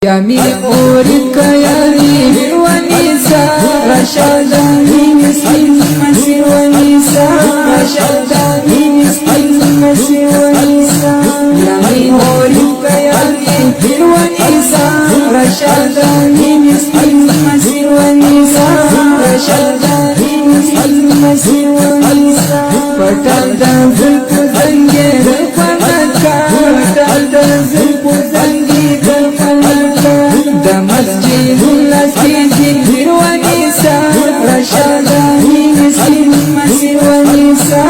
يامي أورك ياري ونساء رشداني مسكين مسير ونساء رشداني مسكين مسير ونساء يامي أورك ياري ونساء رشداني مسكين مسير ونساء رشداني مسكين مسير ونساء فتل دزل كزنجر فنكا فتل دزل كزنجر دا مسجد المسجد ونساء رشداني مسكين مسير ونساء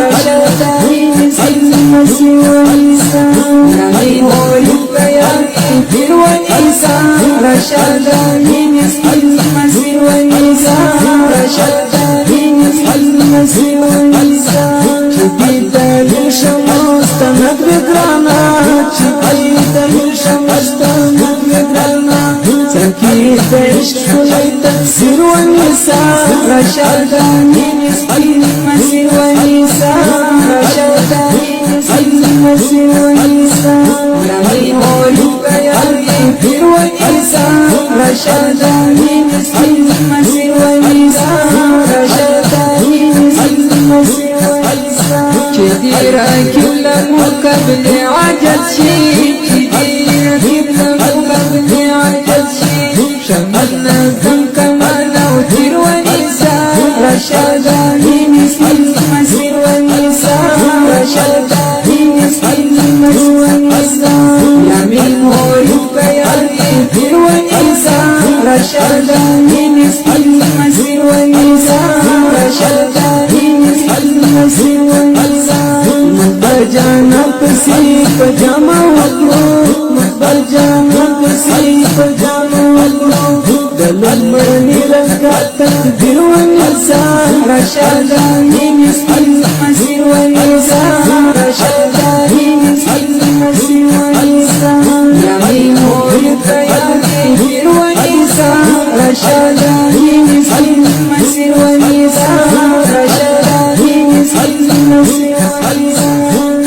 رشداني مسكين مسير ونساء يامي أورك ياري ونساء رشداني مسكين مسير ونساء رشداني مسكين مسير ونساء شبيتا يشمستنك بقرانا شبيتا يشمستنك بقرانا سكيت عشق تكسير ونساء رشداني مسكين مسير ونساء رشداني مسكين مسير ونساء يامي أورك ياري ونساء رشداني مسكين مسير ونساء رشداني مسكين مسير ونساء كثيرا كل مقبل عجز شيء كثيرا كل مقبل عجز شيء شملنا ذنك ما نوتر ونساء رشداني مسكين مسير ونساء رشداني مسكين مسير ونساء يامي أورك ياري ونساء رشداني مسكين مسير ونساء رشداني مسكين مسير ونساء مقبل جانا پسی پجاما وکلو مقبل جانا پسی پجاما وکلو دلمرنی رنگا تقدیر ونساء رشداني مسكين مسير ونساء رشداني مسكين مسير ونساء يامي أورك ياري ونساء رشداني مسكين مسير ونساء رشداني مسكين مسير ونساء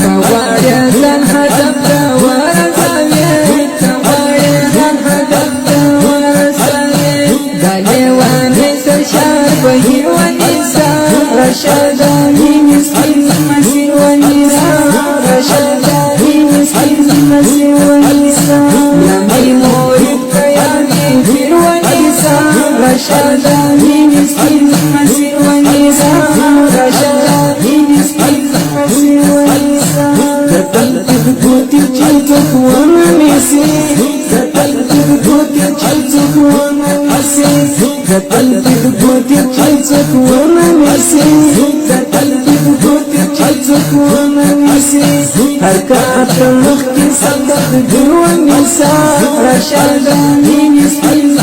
كوارثا هدفت ورسالت كوارثا هدفت ورسالت قالي ونسى شربه ونساء رشداني مسكين مسير ونساء رشداني مسكين مسير ونساء يامي أورك ياري ونساء رشداني مسكين مسير ونساء رشداني مسكين مسير ونساء تتلقى بقوتي جلدك ونسي تتلقى بقوتي جلدك ونسي تتلقى بقوتي جلدك ونسي تتلقى بقوتي جلدك ونسي حركات مخي صدق ونساء رشداني مسكين